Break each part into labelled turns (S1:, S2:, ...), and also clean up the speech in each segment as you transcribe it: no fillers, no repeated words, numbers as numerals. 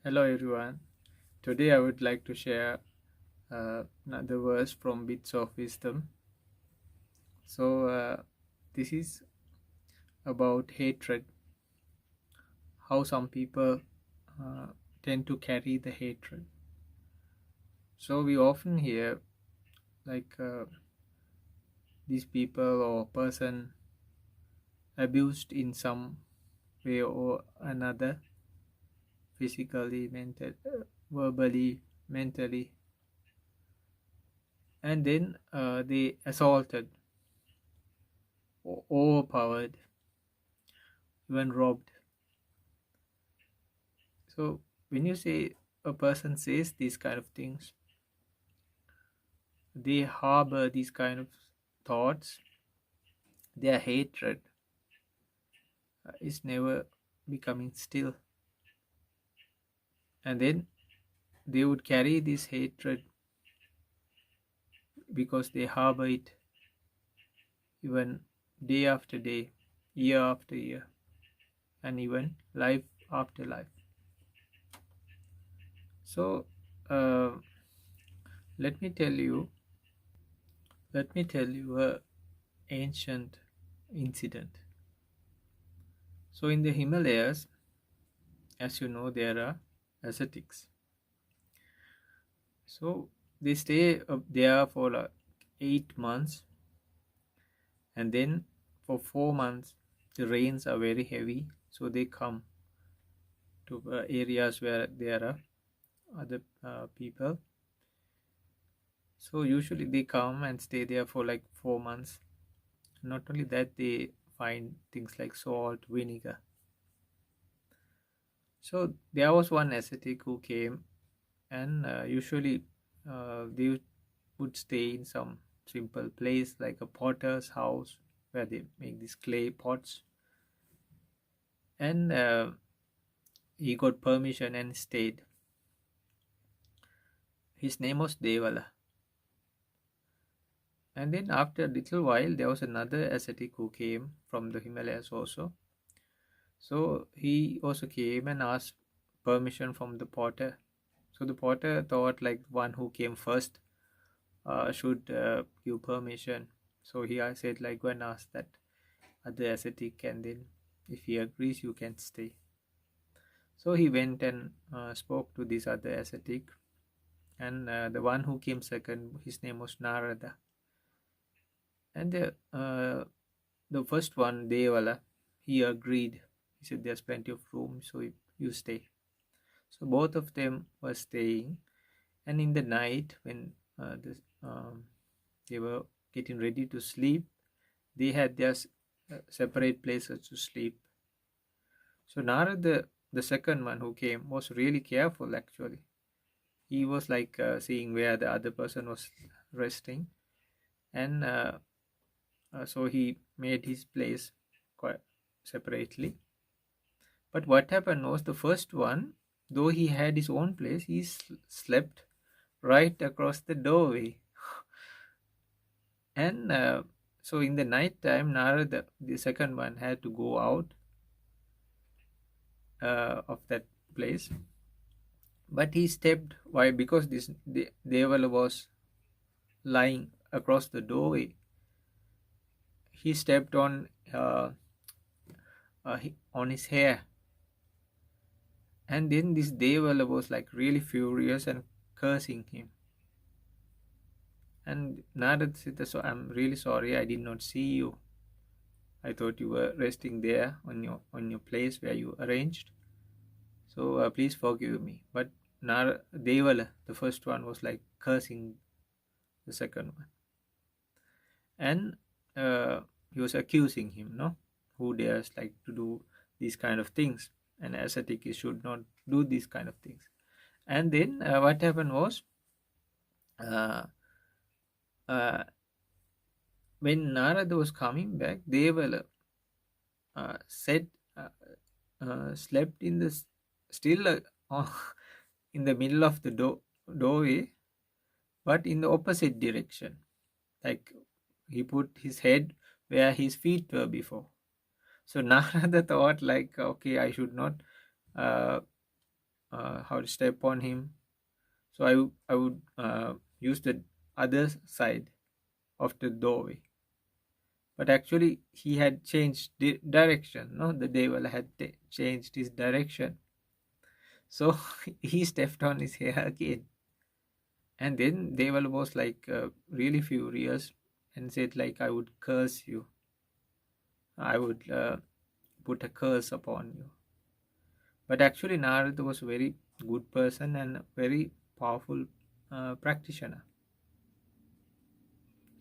S1: Hello everyone. Today I would like to share another verse from Bits of Wisdom. So this is about hatred, how some people uh, tend to carry the hatred. So we often hear like these people or person abused in some way or another, physically, verbally, mentally, and then they assaulted, overpowered, even robbed. So when you say a person says these kind of things, they harbor these kind of thoughts, their hatred is never becoming still. And then they would carry this hatred because they harbor it even day after day, year after year, and even life after life. So uh, let me tell you, a ancient incident. So in the Himalayas, as you know, there are ascetics. So they stay up there for like 8 months, and then for 4 months the rains are very heavy. So they come to areas where there are other people. So usually they come and stay there for like 4 months. Not only that, they find things like salt, vinegar. So there was one ascetic who came, and usually they would stay in some simple place like a potter's house where they make these clay pots. And he got permission and stayed. His name was Devala. And then after a little while, there was another ascetic who came from the Himalayas also. So he also came and asked permission from the potter. So the potter thought like one who came first should give permission. So he said like, go and ask that other ascetic, and then if he agrees, you can stay. So he went and spoke to this other ascetic, and the one who came second, his name was Narada. And the first one, Devala, he agreed. He said, "There's plenty of room, so you stay." So both of them were staying, and in the night when they were getting ready to sleep, they had their separate places to sleep. So Narada, the second one who came, was really careful actually. He was like seeing where the other person was resting, and so he made his place quite separately. But what happened was the first one, though he had his own place, he slept right across the doorway. And so in the night time, Narada, the second one, had to go out of that place. But he stepped, why? Because the Devala was lying across the doorway. He stepped on his hair, and then this Devala was like really furious and cursing him. And Narad said, "So I'm really sorry, I did not see you. I thought you were resting there on your place where you arranged. So please forgive me." But Devala, the first one, was like cursing the second one, and he was accusing him, no, who dares like to do these kind of things, and ascetic should not do these kind of things. And then what happened was, uh, uh, when Narada was coming back, Devala said, uh, slept in the still in the middle of the doorway, but in the opposite direction. Like he put his head where his feet were before. So Narada thought like, okay, I should not uh, how to step on him. So I would use the other side of the doorway. But actually, he had changed the direction. No, the devil had changed his direction. So he stepped on his hair again. And then devil was like really furious and said like, I would curse you. I would put a curse upon you. But actually, Narada was a very good person and very powerful practitioner.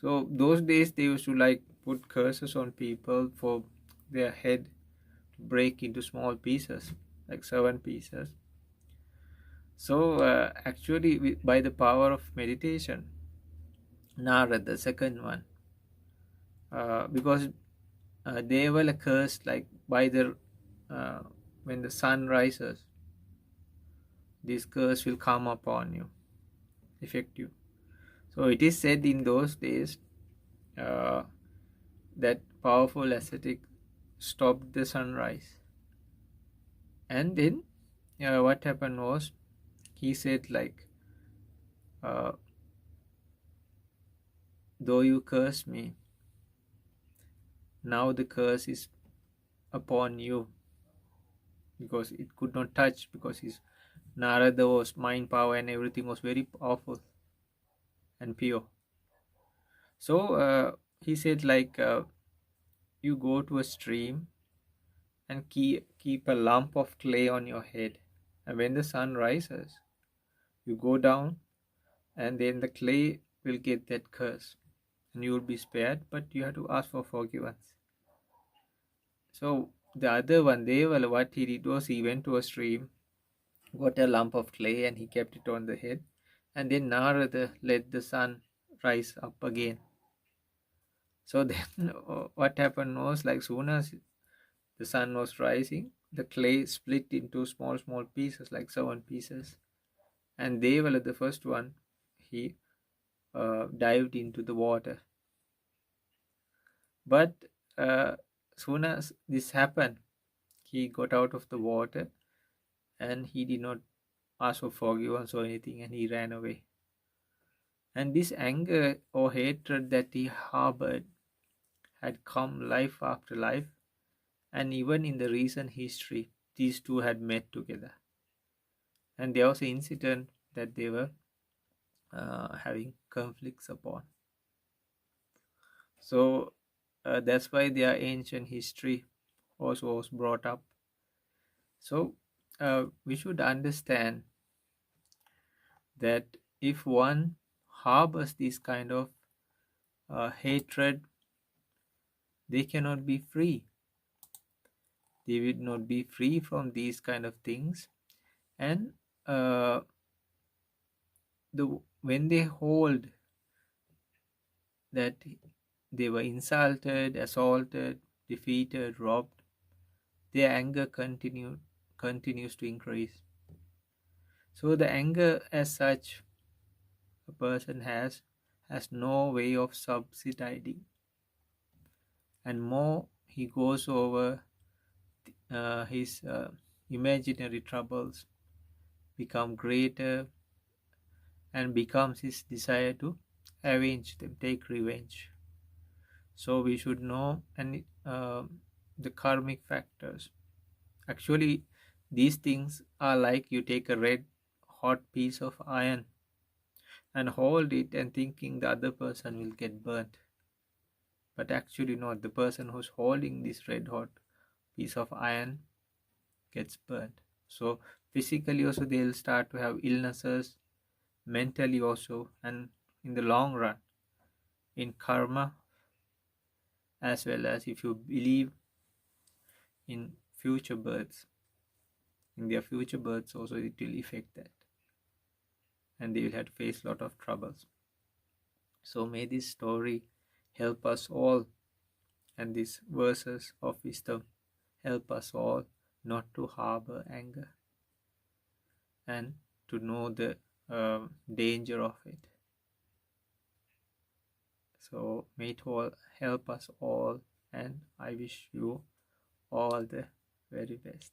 S1: So those days they used to like put curses on people for their head to break into small pieces, like 7 pieces. So actually, by the power of meditation, Narada, the second one, because they were cursed like by the uh, when the sun rises, this curse will come upon you, affect you. So it is said in those days uh, that powerful ascetic stopped the sunrise, and then what happened was he said like, uh, though you curse me, now the curse is upon you, because it could not touch, because his Narada was mind power and everything was very powerful and pure. So he said like, you go to a stream and keep a lump of clay on your head, and when the sun rises, you go down, and then the clay will get that curse, and you will be spared, but you have to ask for forgiveness. So the other one, Deval, what he did was he went to a stream, got a lump of clay, and he kept it on the head, and then Narada let the sun rise up again. So then what happened was like, soon as the sun was rising, the clay split into small small pieces, like 7 pieces, and Devala, the first one, he dived into the water. But soon as this happened, he got out of the water, and he did not ask for forgiveness or anything, and he ran away. And this anger or hatred that he harbored had come life after life, and even in the recent history, these two had met together. And there was an incident that they were having conflicts upon. So that's why their ancient history also was brought up. So we should understand that if one harbors this kind of hatred, they cannot be free. They will not be free from these kind of things. And uh, when they hold that they were insulted, assaulted, defeated, robbed, their anger continues to increase. So the anger as such a person has no way of subsiding, and more he goes over his imaginary troubles become greater, and becomes his desire to avenge them, take revenge. So we should know and the karmic factors. Actually, these things are like you take a red hot piece of iron and hold it and thinking the other person will get burnt. But actually not. The person who's holding this red hot piece of iron gets burnt. So physically also they'll start to have illnesses, mentally also, and in the long run, in karma, as well as if you believe in future births, in their future births also it will affect that, and they will have to face a lot of troubles. So may this story help us all, and these verses of wisdom help us all not to harbor anger and to know the danger of it. So may it all help us all, and I wish you all the very best.